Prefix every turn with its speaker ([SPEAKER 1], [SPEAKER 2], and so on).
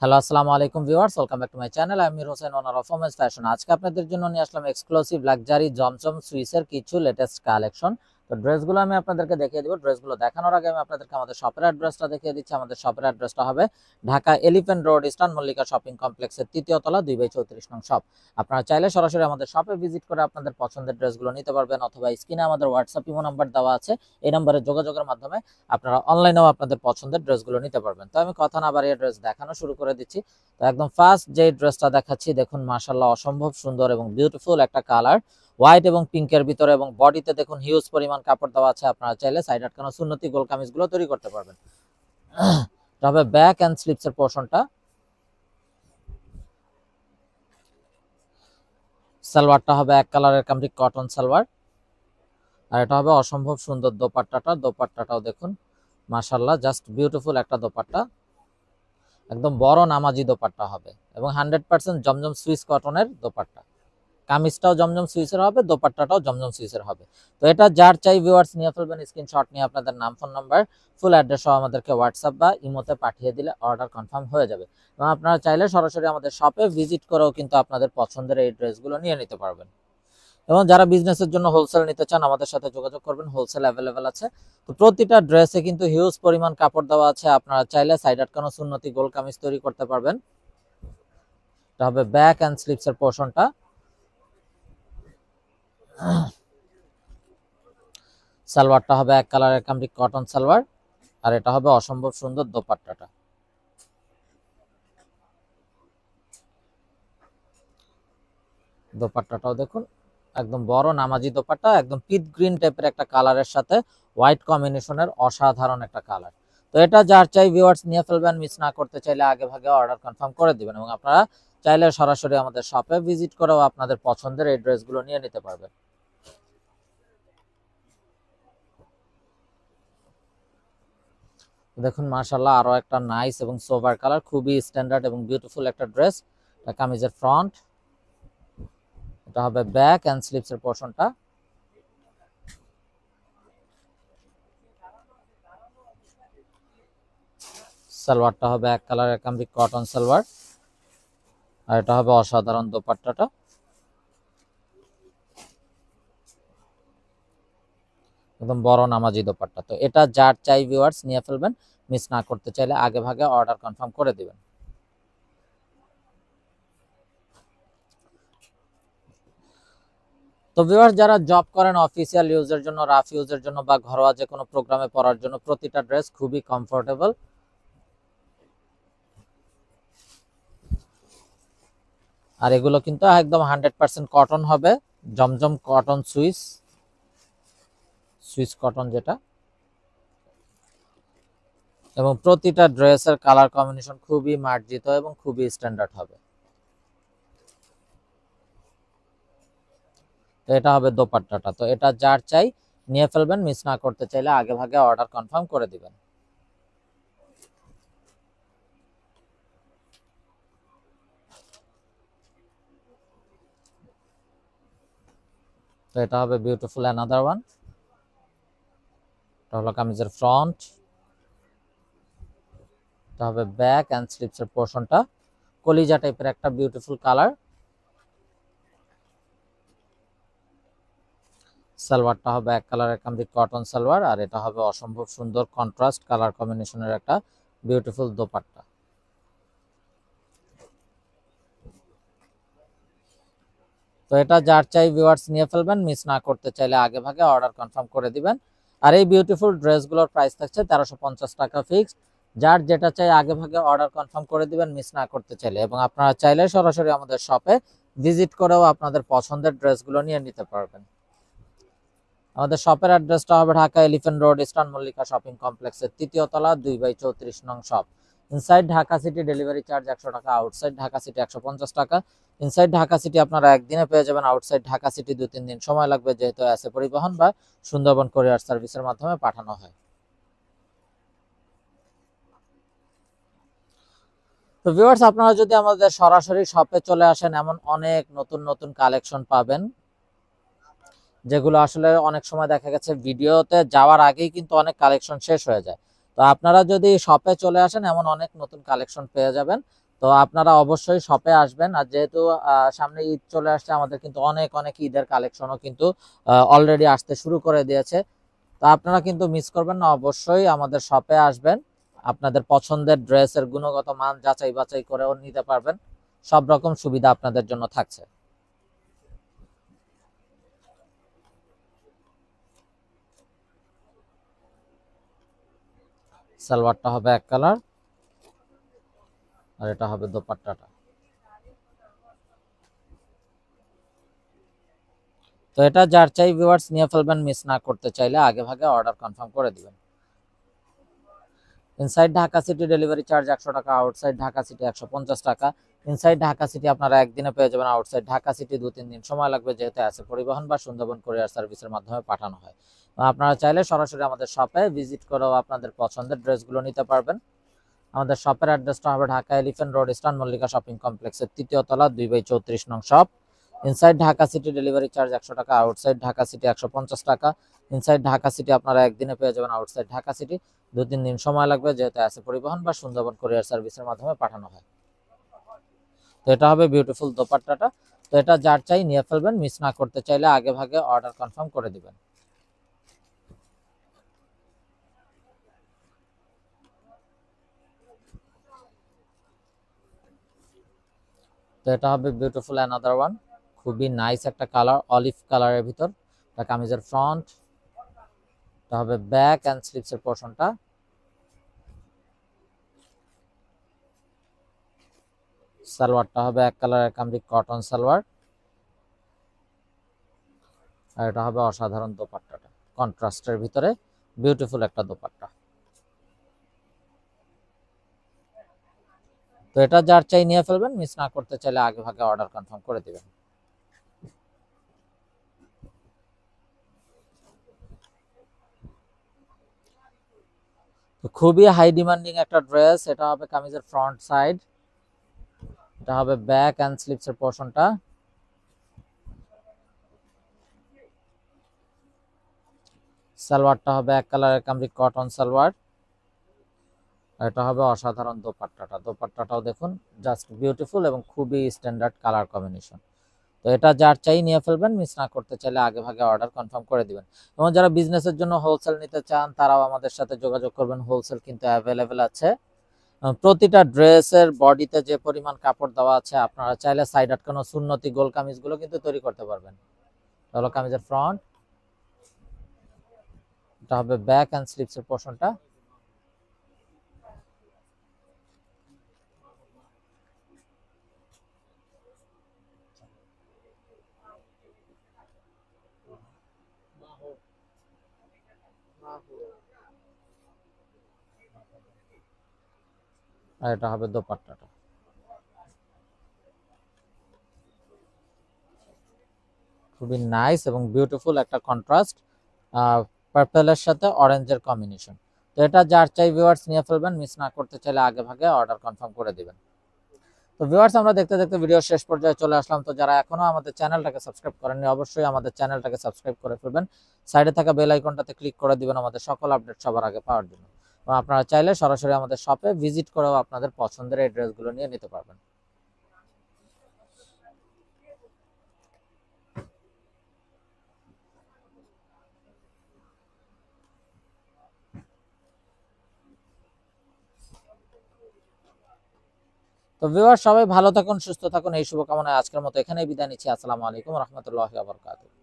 [SPEAKER 1] Hello, আসসালামু আলাইকুম viewers, welcome back to my channel. আমি Mir Hossain, owner of women's fashion. আজকে আপনাদের জন্য নিয়ে আসলাম এক্সক্লুসিভ লাক্সারি জমজম সুইসের কিছু লেটেস্ট কালেকশন। তো ড্রেসগুলো আমি আপনাদেরকে দেখিয়ে দিব। ড্রেসগুলো দেখানোর আগে আমি আপনাদেরকে আমাদের শপের অ্যাড্রেসটা দেখিয়ে দিচ্ছি। আমাদের শপের অ্যাড্রেসটা হবে Dhaka elephant road, eastern Mallika shopping কমপ্লেক্সের ৩য় তলা, ২/34 নং শপ। আপনারা চাইলে সরাসরি আমাদের শপে ভিজিট করে আপনাদের পছন্দের ড্রেসগুলো নিতে পারবেন, অথবা স্ক্রিনে আমাদের হোয়াটসঅ্যাপ ইমো নাম্বার দেওয়া আছে, এই নাম্বারে যোগাযোগের মাধ্যমে আপনারা অনলাইনেও আপনাদের পছন্দের ড্রেসগুলো নিতে পারবেন। তো আমি কথা না বাড়িয়ে ড্রেস দেখানো শুরু করে দিচ্ছি। তো একদম ফার্স্ট যে ড্রেসটা দেখাচ্ছি, দেখুন মাশাআল্লাহ অসম্ভব সুন্দর এবং বিউটিফুল একটা কালার, হোয়াইট এবং পিঙ্কের ভিতরে, এবং বডিতে দেখুন হিউজ পরিমাণ কাপড় দেওয়া আছে। আপনারা চাইলে সাইড আটকানো সুন্নতি গোল কামিজগুলো তৈরি করতে পারবেন। তবে ব্যাক এন্ড স্লিপস এর পোরশনটা, সালোয়ারটা হবে এক কালারের কামরিক কটন সালোয়ার, আর এটা হবে অসম্ভব সুন্দর দোপাট্টাটাও দেখুন মাশাআল্লাহ জাস্ট বিউটিফুল একটা দোপাট্টা, একদম বড় নামাজি দোপাট্টা হবে, এবং 100% জমজম সুইস কটনের দোপাট্টা। কামিজটাও জমজম সুইসের হবে, দোপাট্টাটাও জমজম সুইসের হবে। তো এটা যার চাই ভিউয়ার্স নিয়ে ফেলবেন, স্ক্রিনশট নিয়ে আপনাদের নাম, ফোন নাম্বার, ফুল অ্যাড্রেস সহ আমাদেরকে হোয়াটসঅ্যাপ বা ইমোতে পাঠিয়ে দিলে অর্ডার কনফার্ম হয়ে যাবে। এবং আপনারা চাইলে সরাসরি আমাদের শপে ভিজিট করেও কিন্তু আপনাদের পছন্দের এই ড্রেসগুলো নিয়ে নিতে পারবেন। এবং যারা বিজনেসের জন্য হোলসেল নিতে চান আমাদের সাথে যোগাযোগ করবেন, হোলসেল অ্যাভেলেবেল আছে। তো প্রতিটা ড্রেসে কিন্তু হিউজ পরিমাণ কাপড় দেওয়া আছে। আপনারা চাইলে সাইড আটকানো সুন্নতি গোল কামিজ তৈরি করতে পারবেন। এটা হবে ব্যাক এন্ড স্লিপস এর পোরশনটা। সালোয়ারটা হবে এক কালারের কামরিক কটন সালোয়ার, আর এটা হবে অসম্ভব সুন্দর দোপাট্টাটা। দোপাট্টাটাও দেখুন একদম বড় নামাজি দোপাট্টা, একদম পিট গ্রিন টাইপের একটা কালারের সাথে হোয়াইট কম্বিনেশনের অসাধারণ একটা কালার। তো এটা যার চাই ভিউয়ার্স নিয়ে ফেলবেন, মিস না করতে চাইলে আগে ভাগে অর্ডার কনফার্ম করে দিবেন, এবং আপনারা চাইলে সরাসরি আমাদের শপে ভিজিট করেও আপনাদের পছন্দের এই ড্রেসগুলো নিয়ে নিতে পারবেন। দেখুন মাশাআল্লাহ আরো একটা নাইস এবং সোভার কালার, খুবই স্ট্যান্ডার্ড এবং বিউটিফুল একটা ড্রেস। এটা কামিজের ফ্রন্ট, এটা হবে ব্যাক এন্ড স্লিপস এর পোরশনটা। সালোয়ারটা হবে এক কালারের কামরিক কটন সালোয়ার, আর এটা হবে অসাধারণ দোপাট্টাটা। একদম বড় নামাজি দোপাট্টা। তো এটা যার চাই ভিউয়ার্স নিয়ে ফেলবেন, মিস না করতে চাইলে আগে ভাগে অর্ডার কনফার্ম করে দিবেন। তো ভিউয়ার্স যারা জব করেন অফিসিয়াল ইউজের জন্য, রাফ ইউজের জন্য, বা ঘরোয়া যে কোনো প্রোগ্রামে পরার জন্য প্রতিটা ড্রেস খুবই কমফোর্টেবল। আর এগুলো কিন্তু একদম 100% কটন হবে, জমজম কটন সুইস কটন যেটা, এবং প্রতিটা ড্রেসের কালার কম্বিনেশন খুবই মার্জিত এবং খুবই স্ট্যান্ডার্ড হবে। তো এটা হবে দোপাট্টাটা। তো এটা যার চাই নিয়ে ফেলবেন, মিস না করতে চাইলে আগে ভাগে অর্ডার কনফার্ম করে দিবেন। তো এটা হবে বিউটিফুল অ্যানাদার ওয়ান। এটা হলো কামিজের ফ্রন্ট, এটা হবে ব্যাক এন্ড স্লিপস এর পোরশনটা, কলিজা টাইপের একটা বিউটিফুল কালার। সালোয়ারটা হবে এক কালারের কামরিক কটন সালোয়ার, আর এটা হবে অসম্ভব সুন্দর কন্ট্রাস্ট কালার কম্বিনেশনের একটা বিউটিফুল দোপাট্টা। তো এটা যার চাই ভিউয়ার্স নিয়ে ফেলবেন, মিস না করতে চাইলে আগে ভাগে অর্ডার কনফার্ম করে দিবেন। আর এই বিউটিফুল ড্রেসগুলোর প্রাইস থাকছে 1350 টাকা ফিক্সড। যার যেটা চাই আগে ভাগে অর্ডার কনফার্ম করে দিবেন, মিস না করতে চাইলে। এবং আপনারা চাইলে সরাসরি আমাদের শপে ভিজিট করেও আপনাদের পছন্দের ড্রেসগুলো নিয়ে নিতে পারবেন। আমাদের শপের অ্যাড্রেসটা হবে Dhaka elephant road, eastern Mallika shopping কমপ্লেক্সের 3য় তলা, 2/34 নং shop. Inside Dhaka city delivery charge 100 টাকা, আউটসাইড ঢাকা সিটি 150 টাকা। ইনসাইড ঢাকা সিটি আপনারা একদিনে পেয়ে যাবেন, আউটসাইড ঢাকা সিটি 2-3 দিন সময় লাগবে, যেহেতু এসএ পরিবহন বা সুন্দরবন কোরিয়ার সার্ভিসের মাধ্যমে পাঠানো হয়। তো ভিউয়ার্স আপনারা যদি আমাদের সরাসরি শপে চলে আসেন, এমন অনেক নতুন নতুন কালেকশন পাবেন, যেগুলো আসলে অনেক সময় দেখা গেছে ভিডিওতে যাওয়ার আগেই কিন্তু অনেক কালেকশন শেষ হয়ে যায়। তো আপনারা যদি শপে চলে আসেন, এমন অনেক নতুন কালেকশন পেয়ে যাবেন। তো আপনারা অবশ্যই শপে আসবেন। আর যেহেতু সামনে ঈদ চলে আসছে, আমাদের কিন্তু অনেক অনেক ঈদের কালেকশনও কিন্তু অলরেডি আসতে শুরু করে দিয়েছে। তো আপনারা কিন্তু মিস করবেন না, অবশ্যই আমাদের শপে আসবেন। আপনাদের পছন্দের ড্রেসের গুণগত মান যাচাই বাছাই করেও নিতে পারবেন। সব রকম সুবিধা আপনাদের জন্য থাকছে। সালোয়ারটা হবে এক কালার, আর এটা হবে দোপাট্টাটা। তো এটা যার চাই ভিউয়ার্স নিয়ে ফেলবেন, মিস না করতে চাইলে আগে ভাগে অর্ডার কনফার্ম করে দিবেন। Inside Dhaka city delivery charge 100 টাকা, আউটসাইড ঢাকা সিটি 150 টাকা। ইনসাইড ঢাকা সিটি আপনারা একদিনে পেয়ে যাবেন, আউটসাইড ঢাকা সিটি 2-3 দিন সময় লাগবে, যেহেতু আছে পরিবহন বা সুন্দরবন কুরিয়ার সার্ভিসের মাধ্যমে পাঠানো হয়। আপনারা চাইলে সরাসরি আমাদের শপে ভিজিট করেও আপনাদের পছন্দের ড্রেসগুলো নিতে পারবেন। আমাদের শপের অ্যাড্রেসটা হবে Dhaka elephant road, eastern Mallika shopping কমপ্লেক্সের 3য় তলা, 2/34 নং shop. Inside Dhaka city delivery charge 100 টাকা, আউটসাইড ঢাকা সিটি 150 টাকা। ইনসাইড ঢাকা সিটি আপনারা একদিনে পেয়ে যাবেন, আউটসাইড ঢাকা সিটি 2-3 দিন সময় লাগবে, যেহেতু আছে পরিবহন বা সুন্দরবন কুরিয়ার সার্ভিসের মাধ্যমে পাঠানো হয়। তো এটা হবে বিউটিফুল দোপাট্টাটা। তো এটা যার চাই নিয়ে ফেলবেন, মিস না করতে চাইলে আগে ভাগে অর্ডার কনফার্ম করে দিবেন। তো এটা হবে বিউটিফুল অ্যানাদার ওয়ান, খুবই নাইস একটা কালার, অলিভ কালারের ভিতর। এটা কামিজের ফ্রন্ট, এটা হবে ব্যাক এন্ড স্লিভসের পোরশনটা। সালোয়ারটা হবে এক কালারের কামরিক কটন সালোয়ার, আর এটা হবে অসাধারণ দোপাট্টাটা, কন্ট্রাস্টের ভিতরে বিউটিফুল একটা দোপাট্টা। তো এটা যার চাই নিয়ে ফেলবেন, মিস না করতে চাইলে আগে ভাগে অর্ডার কনফার্ম করে দিবেন। তো খুবই হাই ডিমান্ডিং একটা ড্রেস, এটা হবে কামিজের ফ্রন্ট সাইড, এটা হবে ব্যাক এন্ড স্লিভসের পোরশনটা। সালোয়ারটা হবে এক কালারের কামরিক কটন সালোয়ার, এটা হবে অসাধারণ দোপাট্টাটা। দোপাট্টাটাও দেখুন জাস্ট বিউটিফুল এবং খুবই স্ট্যান্ডার্ড কালার কম্বিনেশন। তো এটা যার চাই নিয়ে ফেলবেন, মিস না করতে চাইলে আগে ভাগে অর্ডার কনফার্ম করে দিবেন। এবং যারা বিজনেসের জন্য হোলসেল নিতে চান, তারাও আমাদের সাথে যোগাযোগ করবেন, হোলসেল কিন্তু অ্যাভেলেবেল আছে। প্রতিটা ড্রেসের বডিতে যে পরিমাণ কাপড় দেওয়া আছে, আপনারা চাইলে সাইড আটকানো সুন্নতি গোল কামিজগুলো কিন্তু তৈরি করতে পারবেন। হলো কামিজের ফ্রন্ট, এটা হবে ব্যাক এন্ড স্লিভসের পোরশনটা। আর এটা হবে দোপাট্টাটা, খুবই নাইস এবং বিউটিফুল একটা কন্ট্রাস্ট, পার্পলের সাথে অরেঞ্জের কম্বিনেশন। তো এটা যার চাই ভিউয়ার্স নিয়ে ফেলবেন, মিস না করতে চাইলে আগে ভাগে অর্ডার কনফার্ম করে দিবেন। তো ভিউয়ার্স আমরা দেখতে দেখতে ভিডিও শেষ পর্যায়ে চলে আসলাম। তো যারা এখনো আমাদের চ্যানেলটাকে সাবস্ক্রাইব করেননি, অবশ্যই আমাদের চ্যানেলটাকে সাবস্ক্রাইব করে ফেলবেন। সাইডে থাকা বেল আইকনটাতে ক্লিক করে দিবেন আমাদের সকল আপডেট সবার আগে পাওয়ার জন্য। এবং আপনারা চাইলে সরাসরি আমাদের শপে ভিজিট করেও আপনাদের পছন্দের এই ড্রেসগুলো নিয়ে নিতে পারবেন। তো ভিউয়ার্স সবাই ভালো থাকুন, সুস্থ থাকুন, এই শুভকামনায় আজকের মতো এখানেই বিদায় নিচ্ছি। আসসালামু আলাইকুম রহমতুল্লাহি ওয়া বারাকাতুহু।